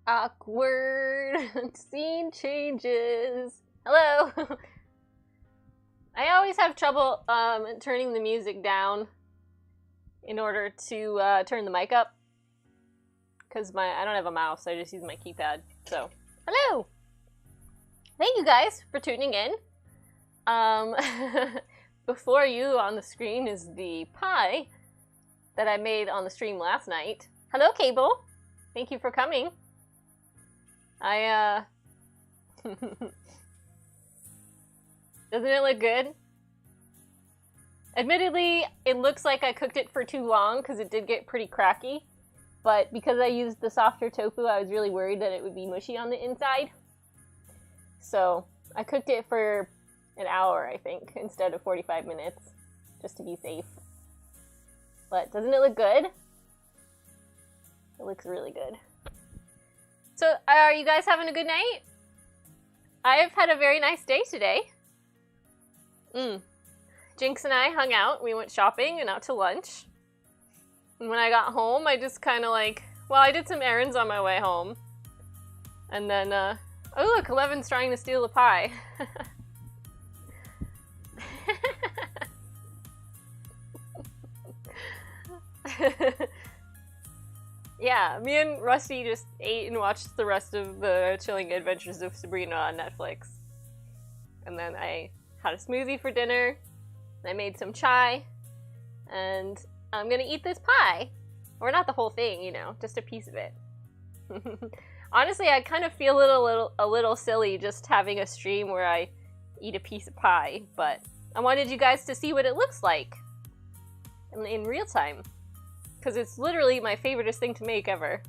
Awkward. Scene changes. Hello. I always have trouble turning the music down in order to turn the mic up. Because I don't have a mouse, I just use my keypad. So, hello! Thank you guys for tuning in. Before you on the screen is the pie that I made on the stream last night. Hello, Cable! Thank you for coming. Doesn't it look good? Admittedly, it looks like I cooked it for too long because it did get pretty cracky. But because I used the softer tofu, I was really worried that it would be mushy on the inside. So I cooked it for an hour, I think, instead of 45 minutes, just to be safe. But doesn't it look good? It looks really good. So are you guys having a good night? I've had a very nice day today. Jinx and I hung out. We went shopping and out to lunch. And when I got home, I just kind of I did some errands on my way home. And then, oh look, Eleven's trying to steal the pie. Yeah, me and Rusty just ate and watched the rest of the Chilling Adventures of Sabrina on Netflix. And then I had a smoothie for dinner. I made some chai. And I'm gonna eat this pie. Or not the whole thing, you know, just a piece of it. Honestly, I kind of feel a little silly just having a stream where I eat a piece of pie, but I wanted you guys to see what it looks like in real time. Because it's literally my favoriteest thing to make ever.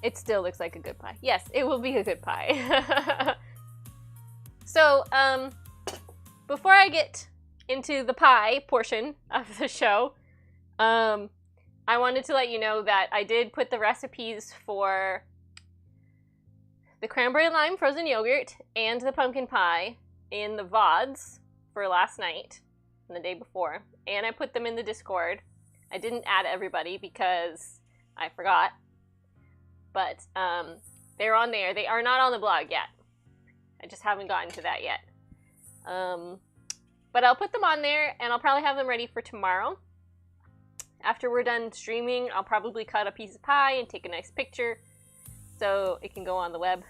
It still looks like a good pie. Yes, it will be a good pie. So, before I get into the pie portion of the show, I wanted to let you know that I did put the recipes for the cranberry lime frozen yogurt and the pumpkin pie in the VODs for last night and the day before, and I put them in the Discord. I didn't add everybody because I forgot, but they're on there. They are not on the blog yet. I just haven't gotten to that yet. But I'll put them on there, and I'll probably have them ready for tomorrow. After we're done streaming, I'll probably cut a piece of pie and take a nice picture so it can go on the web.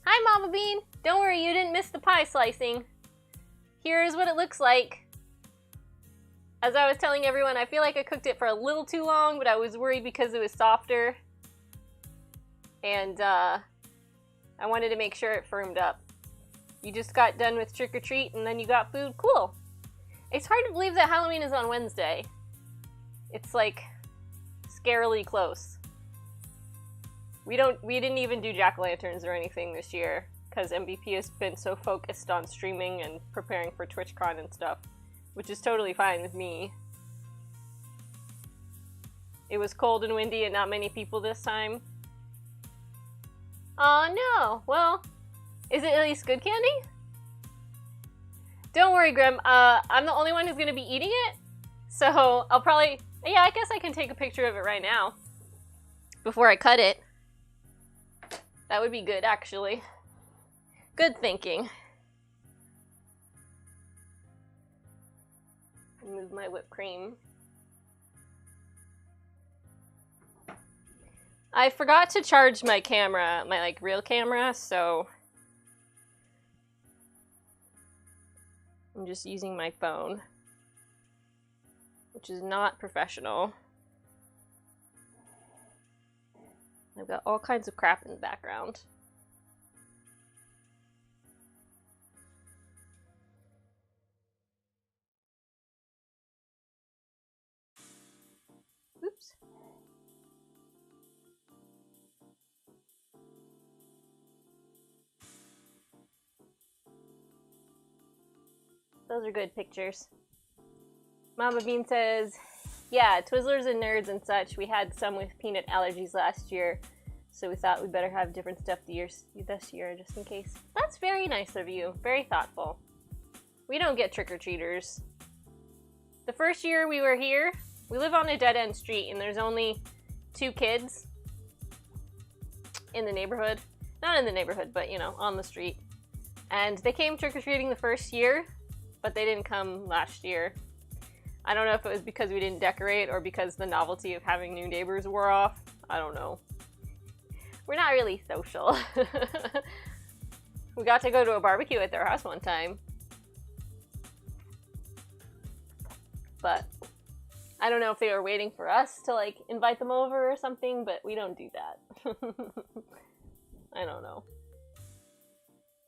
Hi, Mama Bean! Don't worry, you didn't miss the pie slicing. Here's what it looks like. As I was telling everyone, I feel like I cooked it for a little too long, but I was worried because it was softer. And I wanted to make sure it firmed up. You just got done with trick or treat and then you got food? Cool. It's hard to believe that Halloween is on Wednesday. It's like scarily close. We didn't even do jack-o'-lanterns or anything this year because MVP has been so focused on streaming and preparing for TwitchCon and stuff, which is totally fine with me. It was cold and windy and not many people this time. Aw, no. Well, is it at least good candy? Don't worry, Grim. I'm the only one who's gonna be eating it, so I'll probably... Yeah, I guess I can take a picture of it right now before I cut it. That would be good, actually. Good thinking. Move my whipped cream. I forgot to charge my camera, my real camera, so I'm just using my phone, which is not professional. I've got all kinds of crap in the background. Oops. Those are good pictures. Mama Bean says, yeah, Twizzlers and Nerds and such, we had some with peanut allergies last year, so we thought we'd better have different stuff this year just in case. That's very nice of you. Very thoughtful. We don't get trick-or-treaters. The first year we were here, we live on a dead-end street and there's only 2 kids in the neighborhood. Not in the neighborhood, but, you know, on the street. And they came trick-or-treating the first year, but they didn't come last year. I don't know if it was because we didn't decorate or because the novelty of having new neighbors wore off. I don't know. We're not really social. We got to go to a barbecue at their house one time. But I don't know if they were waiting for us to, like, invite them over or something, but we don't do that. I don't know.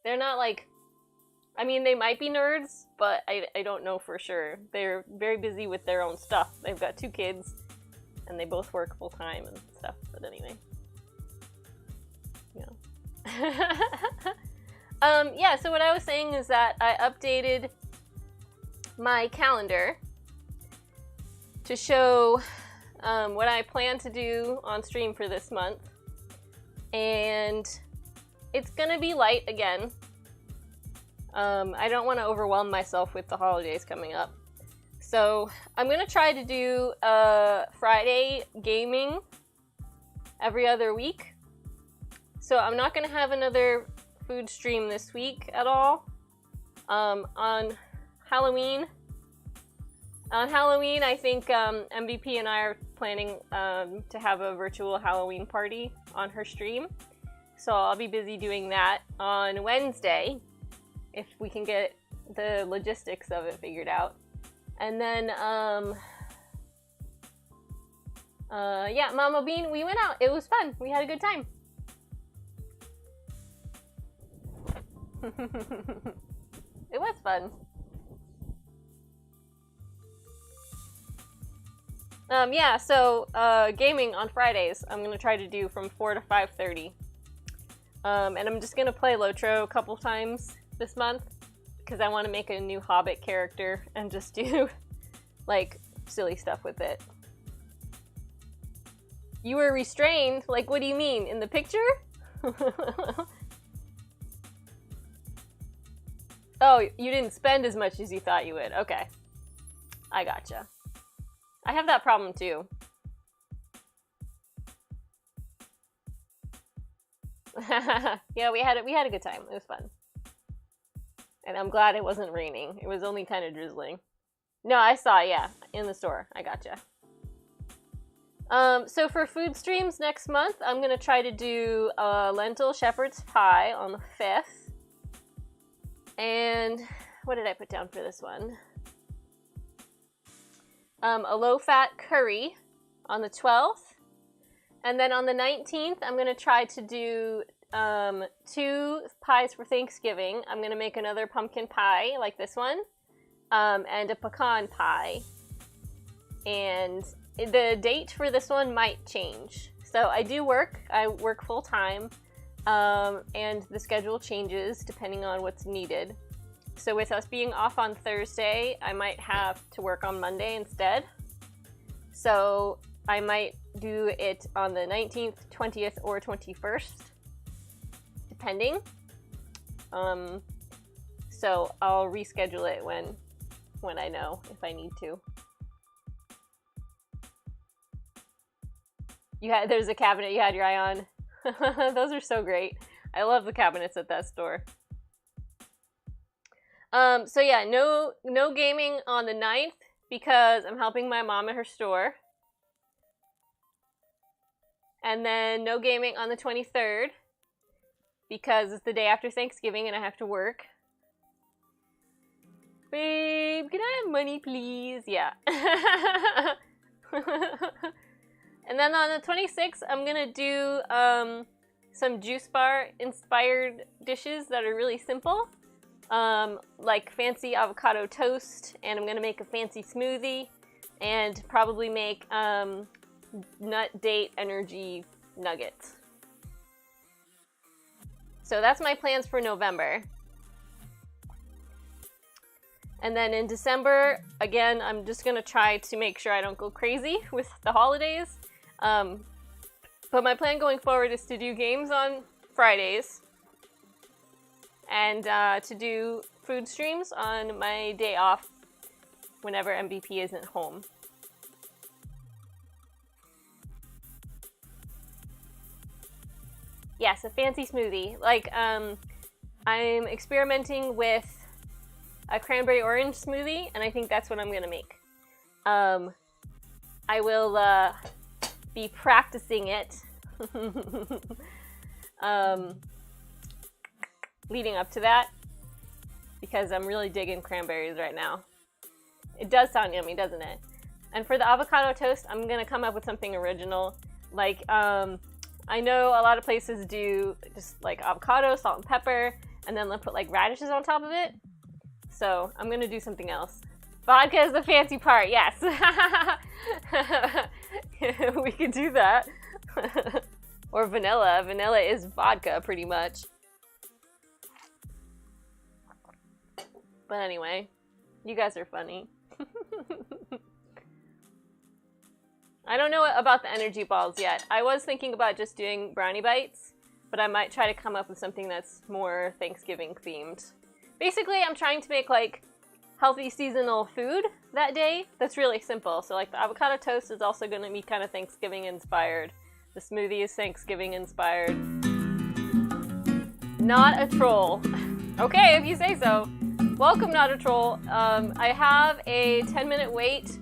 They're not, like... I mean, they might be nerds, but I don't know for sure. They're very busy with their own stuff. They've got 2 kids, and they both work full-time and stuff, but anyway. Yeah. Yeah, so what I was saying is that I updated my calendar to show what I plan to do on stream for this month. And it's gonna be light again. I don't want to overwhelm myself with the holidays coming up. So I'm gonna try to do Friday gaming every other week. So I'm not gonna have another food stream this week at all. On Halloween, I think MVP and I are planning to have a virtual Halloween party on her stream. So I'll be busy doing that on Wednesday, if we can get the logistics of it figured out. And then, yeah, Mama Bean, we went out. It was fun. We had a good time. It was fun. Yeah, so, gaming on Fridays, I'm gonna try to do from 4 to 5:30. And I'm just gonna play Lotro a couple times this month, because I want to make a new Hobbit character and just do, like, silly stuff with it. You were restrained? Like, what do you mean? In the picture? Oh, you didn't spend as much as you thought you would. Okay. I gotcha. I have that problem too. Yeah, we had a good time. It was fun. And I'm glad it wasn't raining. It was only kind of drizzling. No, I saw, yeah, in the store. I gotcha. So for food streams next month, I'm gonna try to do lentil shepherd's pie on the 5th. And what did I put down for this one? A low-fat curry on the 12th. And then on the 19th, I'm gonna try to do 2 pies for Thanksgiving. I'm gonna make another pumpkin pie like this one, and a pecan pie. And the date for this one might change. So I do work. I work full time, and the schedule changes depending on what's needed. So with us being off on Thursday, I might have to work on Monday instead. So I might do it on the 19th, 20th, or 21st. Depending. So I'll reschedule it when I know if I need to. There's a cabinet you had your eye on. Those are so great. I love the cabinets at that store. So yeah, no gaming on the 9th because I'm helping my mom at her store. And then no gaming on the 23rd. Because it's the day after Thanksgiving and I have to work. Babe, can I have money, please? Yeah. And then on the 26th, I'm gonna do some juice bar inspired dishes that are really simple. Like fancy avocado toast, and I'm gonna make a fancy smoothie, and probably make nut date energy nuggets. So that's my plans for November. And then in December, again, I'm just gonna try to make sure I don't go crazy with the holidays. But my plan going forward is to do games on Fridays and to do food streams on my day off whenever MVP isn't home. Yes, a fancy smoothie. Like, I'm experimenting with a cranberry orange smoothie, and I think that's what I'm gonna make. I will be practicing it leading up to that, because I'm really digging cranberries right now. It does sound yummy, doesn't it? And for the avocado toast, I'm gonna come up with something original. Like, I know a lot of places do just like avocado, salt and pepper, and then they'll put like radishes on top of it. So I'm gonna do something else. Vodka is the fancy part, yes. We could do that. Or vanilla. Vanilla is vodka, pretty much. But anyway, you guys are funny. I don't know about the energy balls yet. I was thinking about just doing brownie bites, but I might try to come up with something that's more Thanksgiving themed. Basically, I'm trying to make like healthy seasonal food that day that's really simple. So like the avocado toast is also going to be kind of Thanksgiving inspired. The smoothie is Thanksgiving inspired. Not a troll. Okay, if you say so. Welcome, Not a Troll. I have a 10-minute wait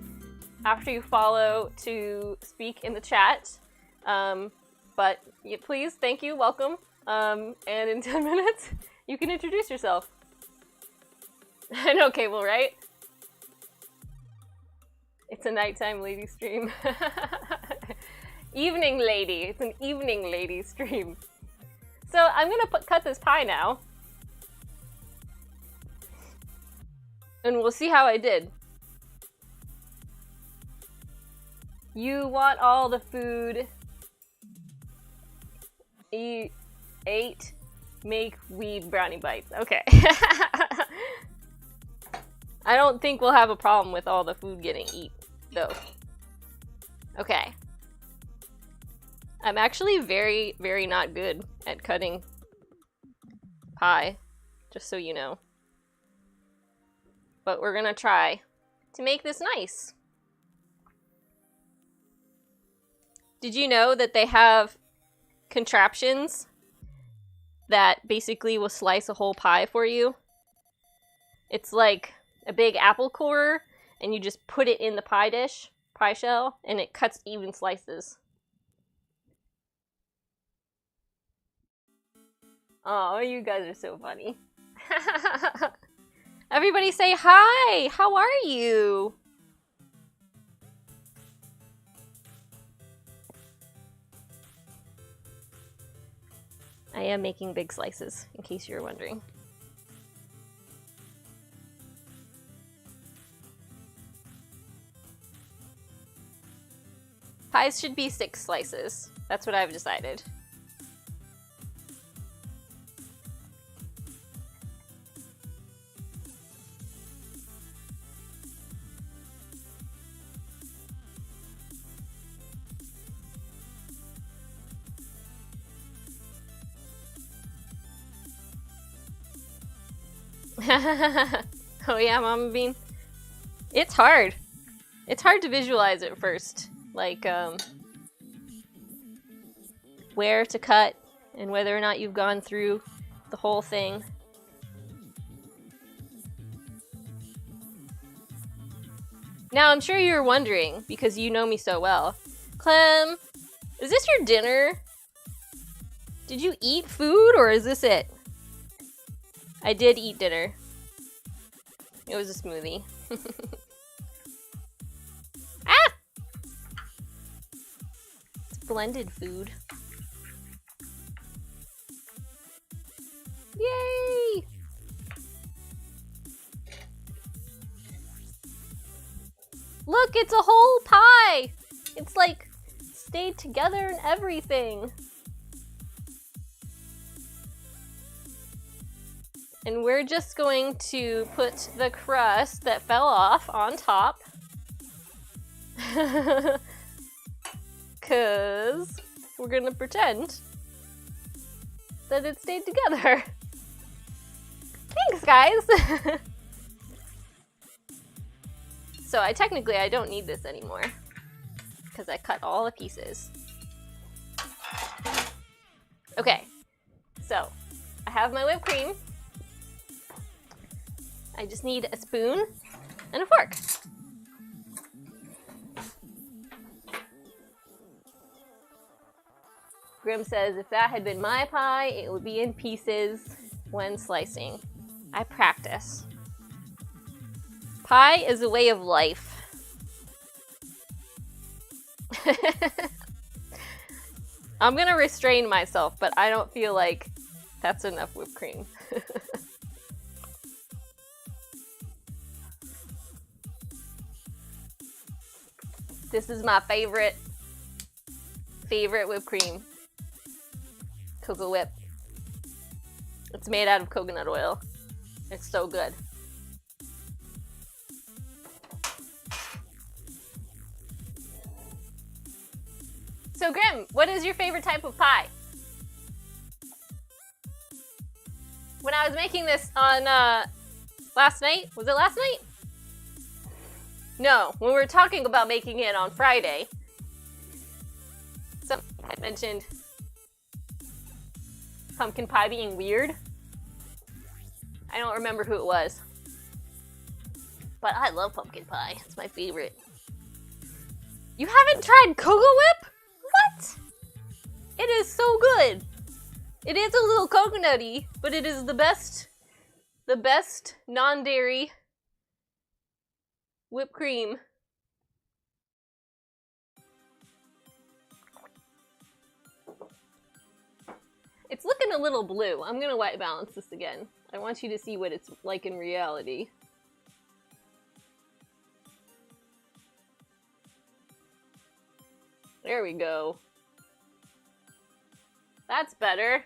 after you follow to speak in the chat. But yeah, please, thank you, welcome. And in 10 minutes, you can introduce yourself. I know, Cable, right? It's a nighttime lady stream. Evening lady. It's an evening lady stream. So I'm gonna cut this pie now. And we'll see how I did. You want all the food. Eat, ate, make weed brownie bites. Okay. I don't think we'll have a problem with all the food getting eat, though. Okay. I'm actually very, very not good at cutting pie, just so you know. But we're gonna try to make this nice. Did you know that they have contraptions that basically will slice a whole pie for you? It's like a big apple core, and you just put it in the pie shell, and it cuts even slices. Oh, you guys are so funny. Everybody say hi! How are you? I am making big slices, in case you're wondering. Pies should be 6 slices. That's what I've decided. Oh yeah, Mama Bean. It's hard. It's hard to visualize at first. Like, where to cut and whether or not you've gone through the whole thing. Now, I'm sure you're wondering, because you know me so well. Clem, is this your dinner? Did you eat food, or is this it? I did eat dinner. It was a smoothie. Ah! It's blended food. Yay! Look, it's a whole pie! It's like stayed together and everything. And we're just going to put the crust that fell off on top. Cause we're gonna pretend that it stayed together. Thanks, guys! So I don't need this anymore. Because I cut all the pieces. Okay, So, I have my whipped cream. I just need a spoon and a fork. Grim says, if that had been my pie, it would be in pieces when slicing. I practice. Pie is a way of life. I'm gonna restrain myself, but I don't feel like that's enough whipped cream. This is my favorite whipped cream. Cocoa Whip. It's made out of coconut oil. It's so good. So Grim, what is your favorite type of pie? When I was making this on last night, was it last night? No, when we were talking about making it on Friday, something I mentioned pumpkin pie being weird. I don't remember who it was. But I love pumpkin pie. It's my favorite. You haven't tried Cocoa Whip? What? It is so good. It is a little coconutty, but it is the best non-dairy whipped cream. It's looking a little blue. I'm gonna white balance this again. I want you to see what it's like in reality. There we go. That's better.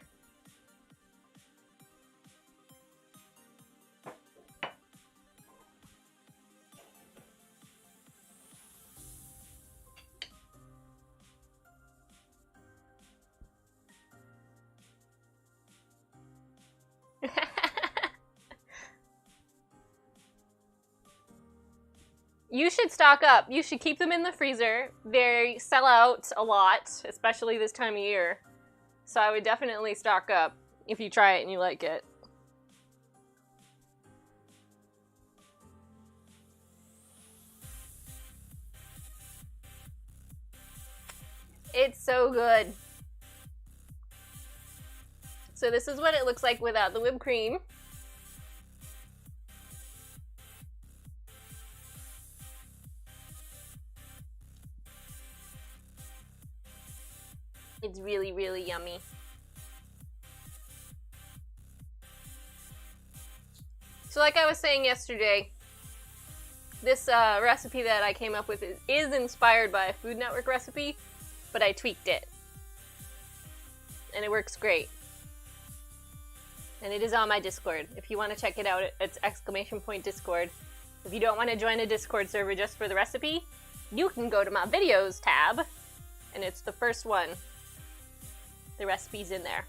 You should stock up. You should keep them in the freezer. They sell out a lot, especially this time of year. So I would definitely stock up if you try it and you like it. It's so good. So this is what it looks like without the whipped cream. It's really, really yummy. So like I was saying yesterday, this recipe that I came up with is inspired by a Food Network recipe, but I tweaked it. And it works great. And it is on my Discord. If you want to check it out, it's !Discord. If you don't want to join a Discord server just for the recipe, you can go to my videos tab, and it's the first one. The recipe's in there.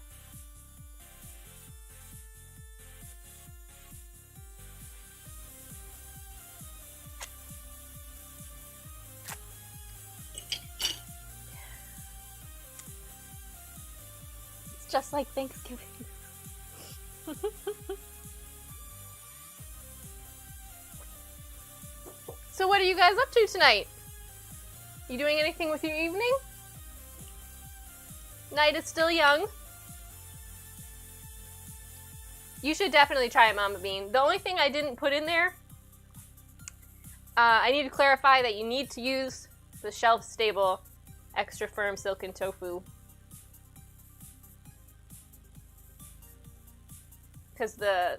It's just like Thanksgiving. So what are you guys up to tonight? You doing anything with your evening? Night is still young. You should definitely try it, Mama Bean. The only thing I didn't put in there, I need to clarify that you need to use the shelf-stable, extra firm silken tofu. Because the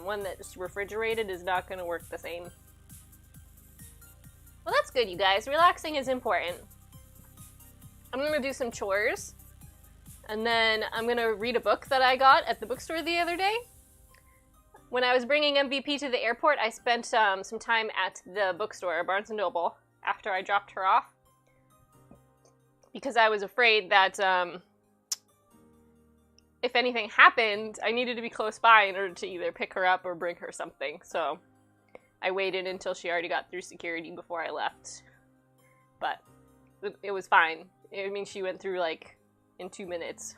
one that's refrigerated is not going to work the same. Well, that's good, you guys. Relaxing is important. I'm going to do some chores, and then I'm going to read a book that I got at the bookstore the other day. When I was bringing MVP to the airport, I spent some time at the bookstore, Barnes & Noble, after I dropped her off, because I was afraid that if anything happened, I needed to be close by in order to either pick her up or bring her something, so I waited until she already got through security before I left, but it was fine. I mean, she went through, like, in 2 minutes.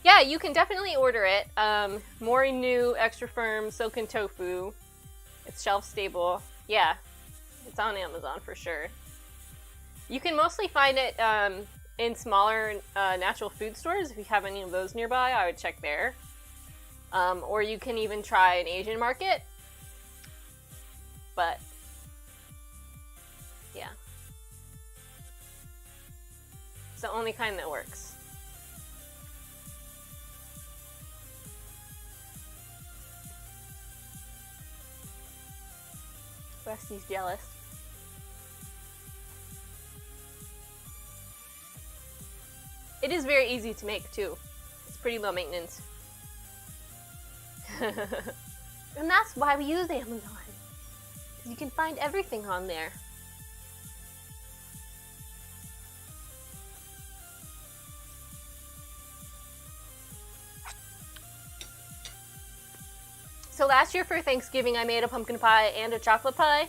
Yeah, you can definitely order it. Mori New Extra Firm Silken Tofu. It's shelf stable. Yeah, it's on Amazon for sure. You can mostly find it in smaller natural food stores. If you have any of those nearby, I would check there. Or you can even try an Asian market. But yeah, it's the only kind that works. Rusty's jealous. It is very easy to make too. It's pretty low maintenance. And that's why we use Amazon. Because you can find everything on there. So last year for Thanksgiving I made a pumpkin pie and a chocolate pie.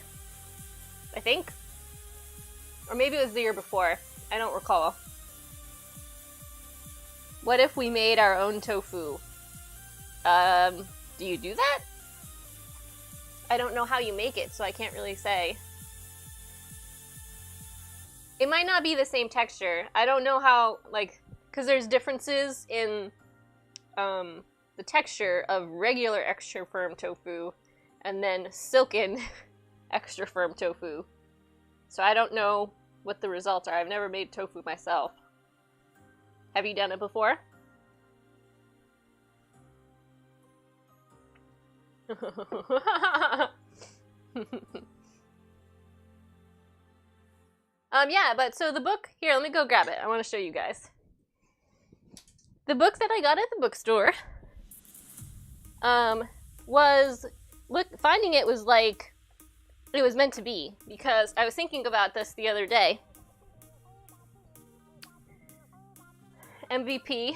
I think. Or maybe it was the year before. I don't recall. What if we made our own tofu? Do you do that? I don't know how you make it, so I can't really say. It might not be the same texture. I don't know how, like, because there's differences in the texture of regular extra firm tofu and then silken extra firm tofu. So I don't know what the results are. I've never made tofu myself. Have you done it before? Yeah, but so the book, here, let me go grab it. I want to show you guys. The book that I got at the bookstore, finding it was like, it was meant to be, because I was thinking about this the other day. MVP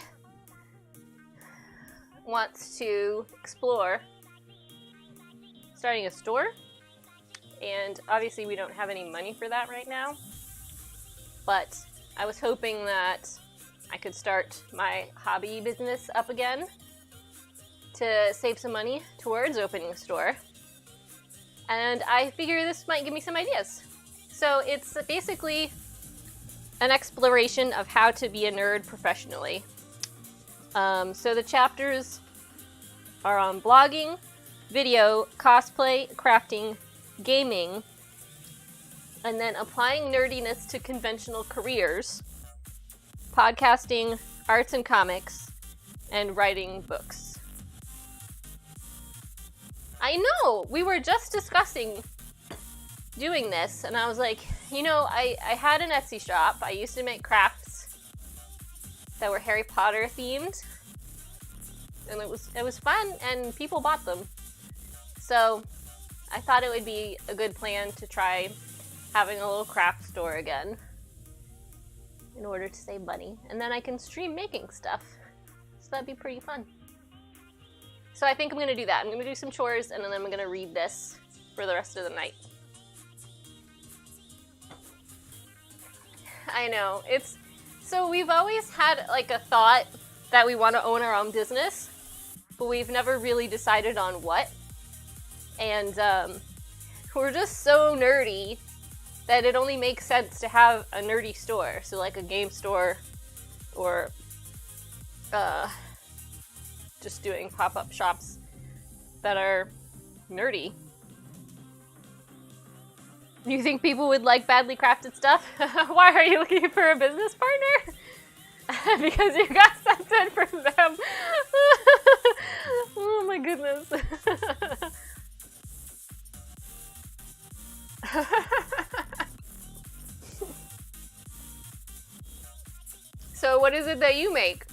wants to explore starting a store, and obviously we don't have any money for that right now, but I was hoping that I could start my hobby business up again to save some money towards opening a store, and I figure this might give me some ideas. So it's basically an exploration of how to be a nerd professionally. So the chapters are on blogging, video, cosplay, crafting, gaming, and then applying nerdiness to conventional careers, podcasting, arts and comics, and writing books. I know! We were just discussing doing this, and I was like, you know, I had an Etsy shop. I used to make crafts that were Harry Potter themed, and it was fun, and people bought them. So I thought it would be a good plan to try having a little craft store again in order to save money, and then I can stream making stuff. So that'd be pretty fun. So I think I'm gonna do that. I'm gonna do some chores, and then I'm gonna read this for the rest of the night. I know, so we've always had like a thought that we want to own our own business, but we've never really decided on what. And we're just so nerdy that it only makes sense to have a nerdy store. So like a game store, or just doing pop-up shops that are nerdy. You think people would like badly crafted stuff? Why are you looking for a business partner? Because you got something from them. Oh my goodness. So what is it that you make?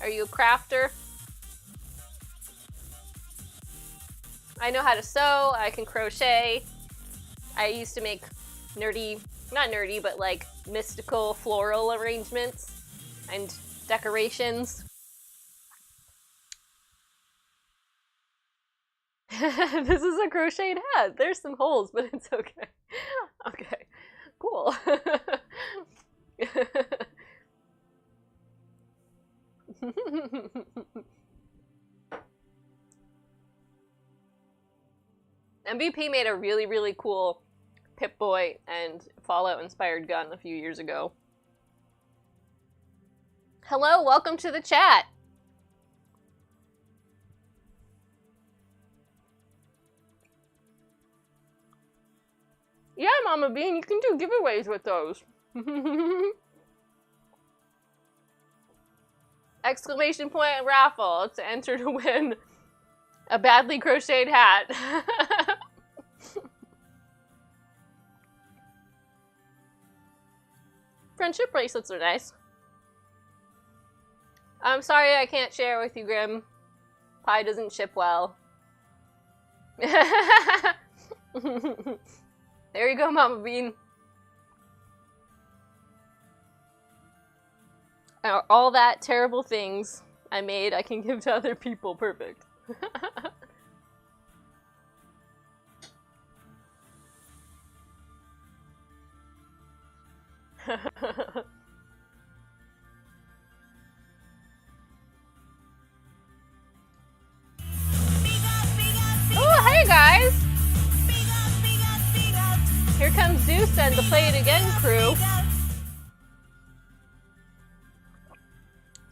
Are you a crafter? I know how to sew, I can crochet. I used to make nerdy, not nerdy, but like mystical floral arrangements and decorations. This is a crocheted hat. There's some holes, but it's okay. Okay, cool. MVP made a really, really cool Pip-Boy and Fallout-inspired gun a few years ago. Hello, welcome to the chat. Yeah, Mama Bean, you can do giveaways with those. Exclamation point raffle to enter to win a badly crocheted hat. Friendship bracelets are nice. I'm sorry I can't share with you, Grim. Pie doesn't ship well. There you go, Mama Bean. All that terrible things I made, I can give to other people. Perfect. Oh, hey guys! Here comes Zeus and the Play It Again crew.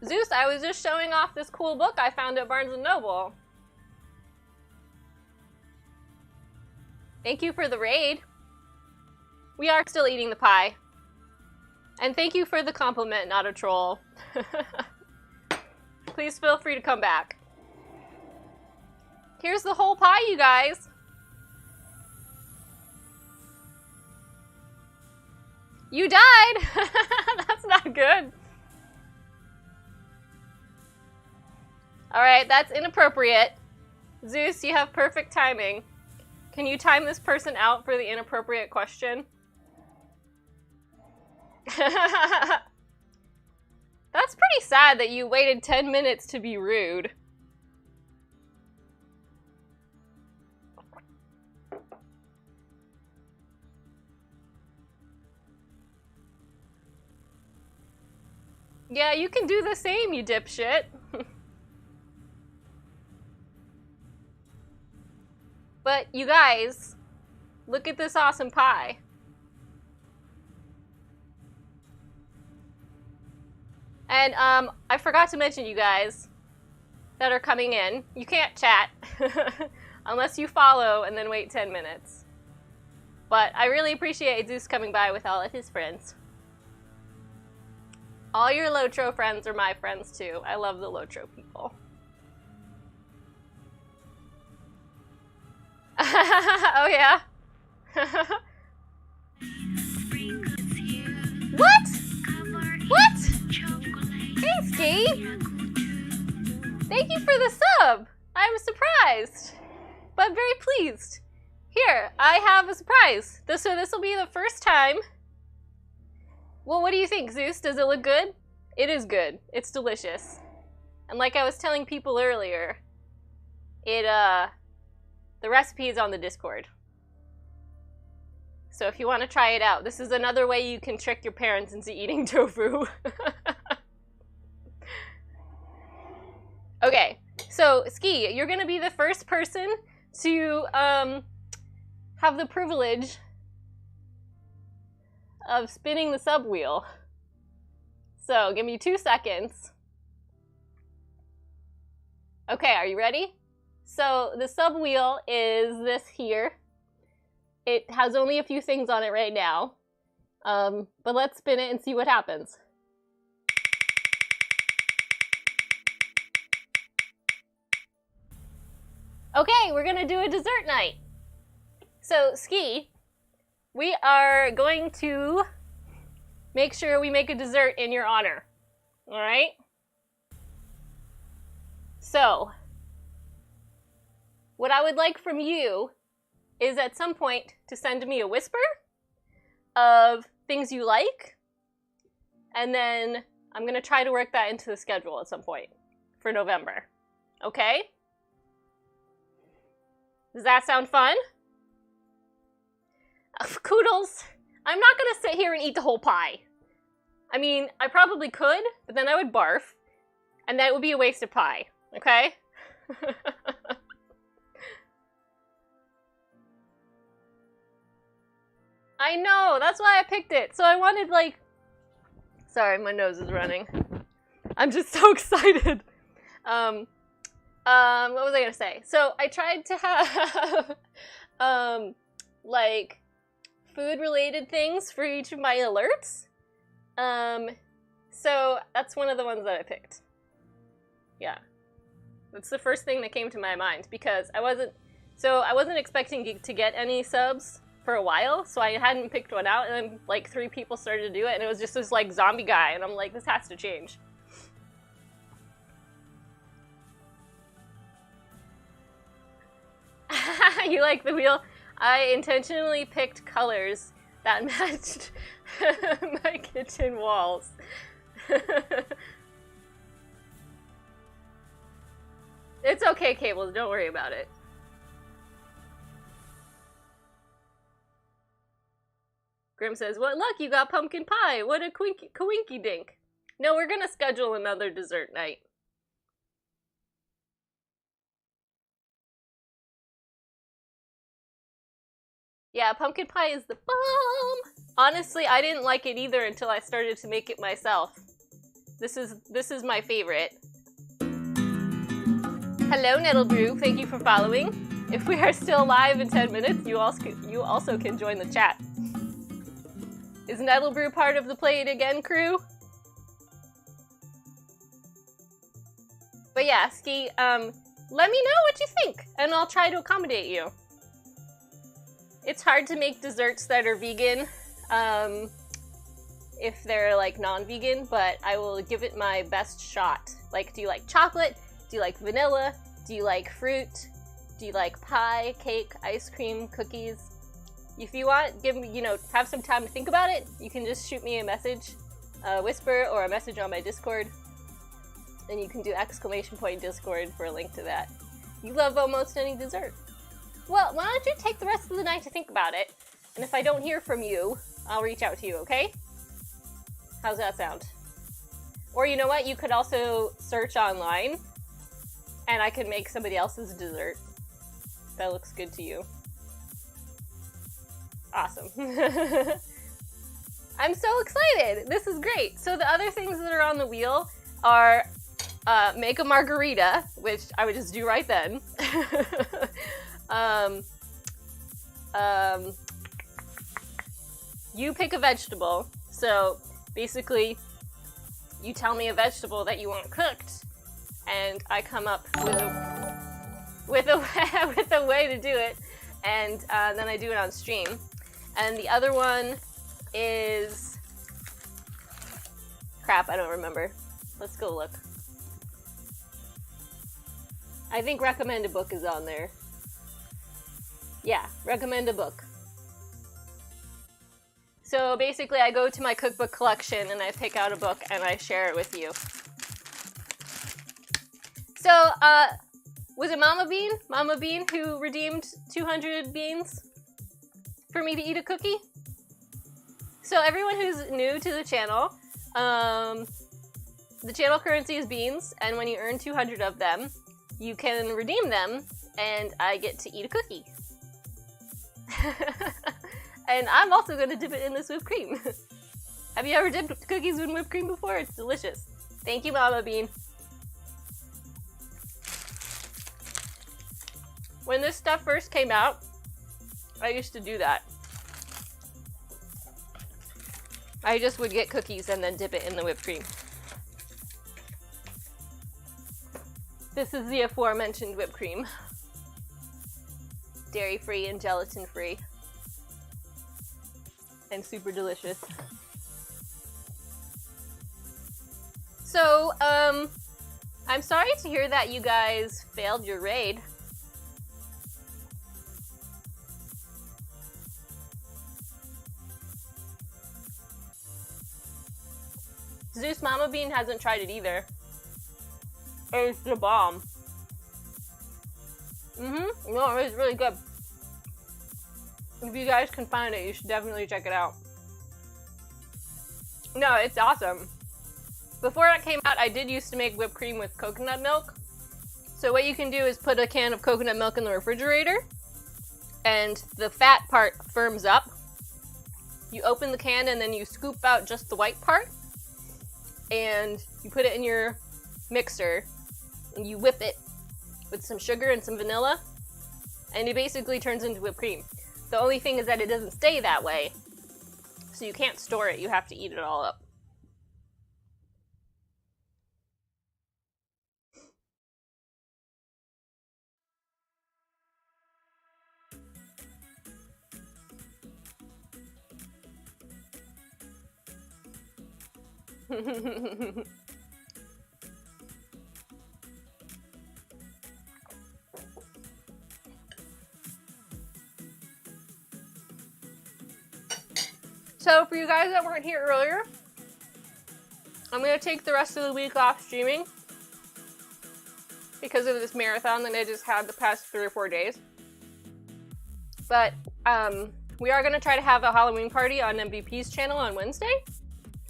Zeus, I was just showing off this cool book I found at Barnes & Noble. Thank you for the raid. We are still eating the pie. And thank you for the compliment, not a troll. Please feel free to come back. Here's the whole pie, you guys. You died! That's not good. Alright, that's inappropriate. Zeus, you have perfect timing. Can you time this person out for the inappropriate question? That's pretty sad that you waited 10 minutes to be rude. Yeah, you can do the same, you dipshit. But, you guys, look at this awesome pie. And, I forgot to mention, you guys, that are coming in, you can't chat unless you follow and then wait 10 minutes. But I really appreciate Zeus coming by with all of his friends. All your Lotro friends are my friends, too. I love the Lotro people. Oh, yeah? What? What? Hey, Ski! Thank you for the sub! I'm surprised, but very pleased. Here, I have a surprise. So this will be the first time. Well, what do you think, Zeus? Does it look good? It is good. It's delicious. And like I was telling people earlier, the recipe is on the Discord. So if you want to try it out, this is another way you can trick your parents into eating tofu. Okay, so Ski, you're going to be the first person to have the privilege of spinning the sub wheel. So give me 2 seconds. Okay, are you ready? So the sub wheel is this here. It has only a few things on it right now. But let's spin it and see what happens. Okay, we're gonna do a dessert night. So, Ski, we are going to make sure we make a dessert in your honor. Alright? So, what I would like from you is at some point to send me a whisper of things you like, and then I'm gonna try to work that into the schedule at some point for November. Okay? Does that sound fun? Koodles, I'm not gonna sit here and eat the whole pie. I mean, I probably could, but then I would barf, and that would be a waste of pie, okay? I know, that's why I picked it. So I wanted, like... Sorry, my nose is running. I'm just so excited. What was I gonna say? So I tried to have, like, food-related things for each of my alerts. So that's one of the ones that I picked. Yeah. That's the first thing that came to my mind, because I wasn't expecting to get any subs for a while, so I hadn't picked one out, and then like 3 people started to do it, and it was just this like zombie guy, and I'm like, this has to change. You like the wheel? I intentionally picked colors that matched my kitchen walls. It's okay, Cables, don't worry about it. Grim says, what luck, you got pumpkin pie. What a coinky dink. No, we're gonna schedule another dessert night. Yeah, pumpkin pie is the bomb! Honestly, I didn't like it either until I started to make it myself. This is my favorite. Hello, Nettlebrew. Thank you for following. If we are still live in 10 minutes, you also can join the chat. Is Nettlebrew part of the Play It Again crew? But yeah, Ski, let me know what you think, and I'll try to accommodate you. It's hard to make desserts that are vegan, if they're like non-vegan, but I will give it my best shot. Like, do you like chocolate? Do you like vanilla? Do you like fruit? Do you like pie, cake, ice cream, cookies? If you want, give me, have some time to think about it, you can just shoot me a message, a whisper, or a message on my Discord. And you can do !Discord for a link to that. You love almost any dessert. Well, why don't you take the rest of the night to think about it? And if I don't hear from you, I'll reach out to you, okay? How's that sound? Or you know what? You could also search online, and I could make somebody else's dessert. That looks good to you. Awesome. I'm so excited! This is great! So the other things that are on the wheel are make a margarita, which I would just do right then. You pick a vegetable. So basically, you tell me a vegetable that you want cooked, and I come up with a way to do it, and then I do it on stream. And the other one is... Crap, I don't remember. Let's go look. I think recommend a book is on there. Yeah, recommend a book. So basically I go to my cookbook collection and I pick out a book and I share it with you. So, was it Mama Bean? Mama Bean who redeemed 200 beans for me to eat a cookie? So everyone who's new to the channel, the channel currency is beans, and when you earn 200 of them, you can redeem them, and I get to eat a cookie. And I'm also going to dip it in this whipped cream. Have you ever dipped cookies in whipped cream before? It's delicious. Thank you, Mama Bean. When this stuff first came out, I used to do that. I just would get cookies and then dip it in the whipped cream. This is the aforementioned whipped cream. Dairy-free and gelatin-free. And super delicious. So, I'm sorry to hear that you guys failed your raid. Zeus Mama Bean hasn't tried it either. It's the bomb. No, it's really good. If you guys can find it, you should definitely check it out. No, it's awesome. Before it came out, I did used to make whipped cream with coconut milk. So what you can do is put a can of coconut milk in the refrigerator, and the fat part firms up, you open the can and then you scoop out just the white part, and you put it in your mixer, and you whip it with some sugar and some vanilla, and it basically turns into whipped cream. The only thing is that it doesn't stay that way, so you can't store it, you have to eat it all up. So for you guys that weren't here earlier, I'm going to take the rest of the week off streaming because of this marathon that I just had the past 3 or 4 days. But we are going to try to have a Halloween party on MVP's channel on Wednesday.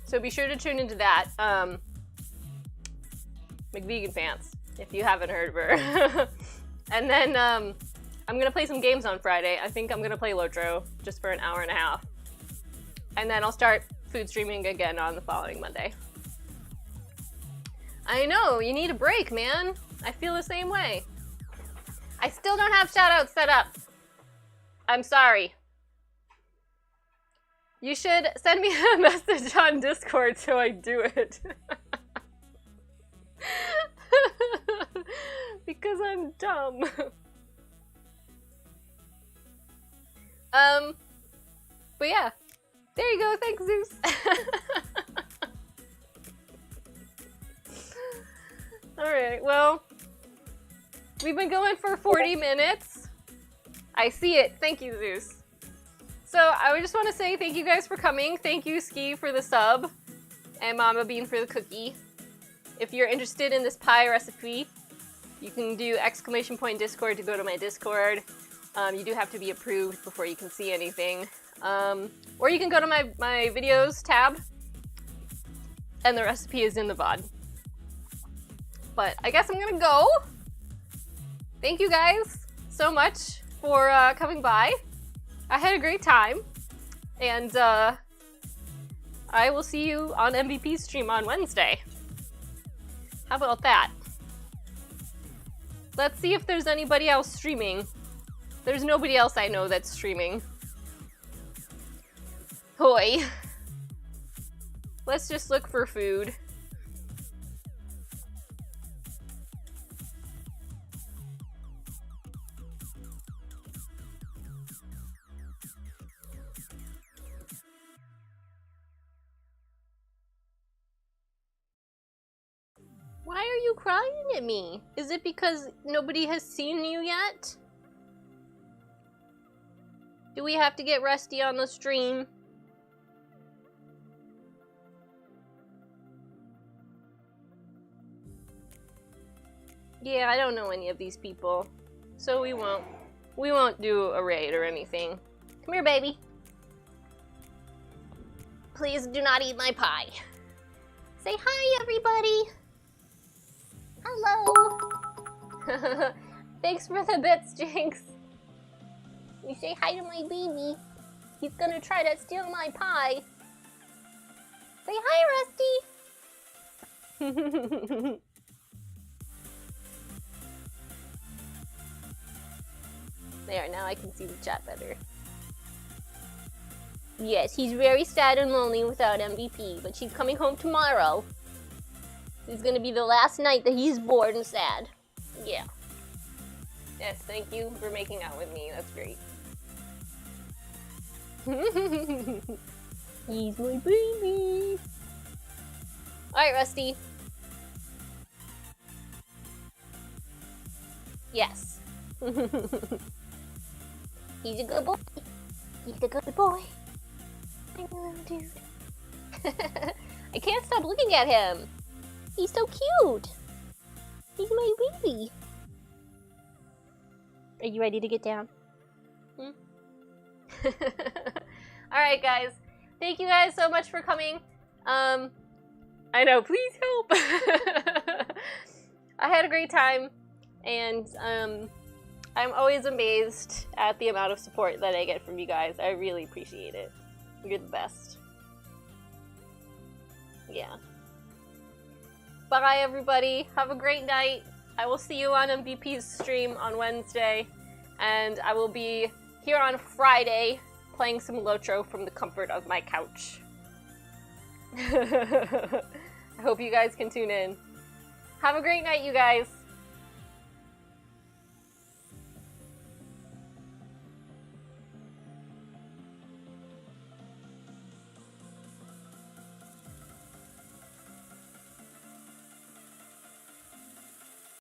So be sure to tune into that. McVegan Pants, if you haven't heard of her. And then I'm going to play some games on Friday. I think I'm going to play Lotro just for an hour and a half. And then I'll start food streaming again on the following Monday. I know, you need a break, man. I feel the same way. I still don't have shoutouts set up. I'm sorry. You should send me a message on Discord so I do it. Because I'm dumb. But yeah. There you go, thanks Zeus. Alright, well, we've been going for 40 minutes. I see it, thank you Zeus. So I just want to say thank you guys for coming. Thank you Ski for the sub, and Mama Bean for the cookie. If you're interested in this pie recipe, you can do !Discord to go to my Discord. You do have to be approved before you can see anything. Or you can go to my videos tab, and the recipe is in the VOD. But I guess I'm gonna go. Thank you guys so much for coming by. I had a great time, and I will see you on MVP's stream on Wednesday. How about that? Let's see if there's anybody else streaming. There's nobody else I know that's streaming. Hoi. Let's just look for food. Why are you crying at me? Is it because nobody has seen you yet? Do we have to get Rusty on the stream? Yeah, I don't know any of these people, so we won't do a raid or anything. Come here, baby. Please do not eat my pie. Say hi, everybody. Hello. Thanks for the bits, Jinx. You say hi to my baby. He's gonna try to steal my pie. Say hi, Rusty. There, now I can see the chat better. Yes, he's very sad and lonely without MVP, but she's coming home tomorrow. It's gonna be the last night that he's bored and sad. Yeah. Yes, thank you for making out with me. That's great. He's my baby. Alright, Rusty. Yes. He's a good boy. He's a good boy. I'm a little dude. I can't stop looking at him. He's so cute. He's my baby. Are you ready to get down? Hmm? Alright guys. Thank you guys so much for coming. I know, please help. I had a great time, and I'm always amazed at the amount of support that I get from you guys. I really appreciate it. You're the best. Yeah. Bye, everybody. Have a great night. I will see you on MVP's stream on Wednesday, and I will be here on Friday playing some Lotro from the comfort of my couch. I hope you guys can tune in. Have a great night, you guys.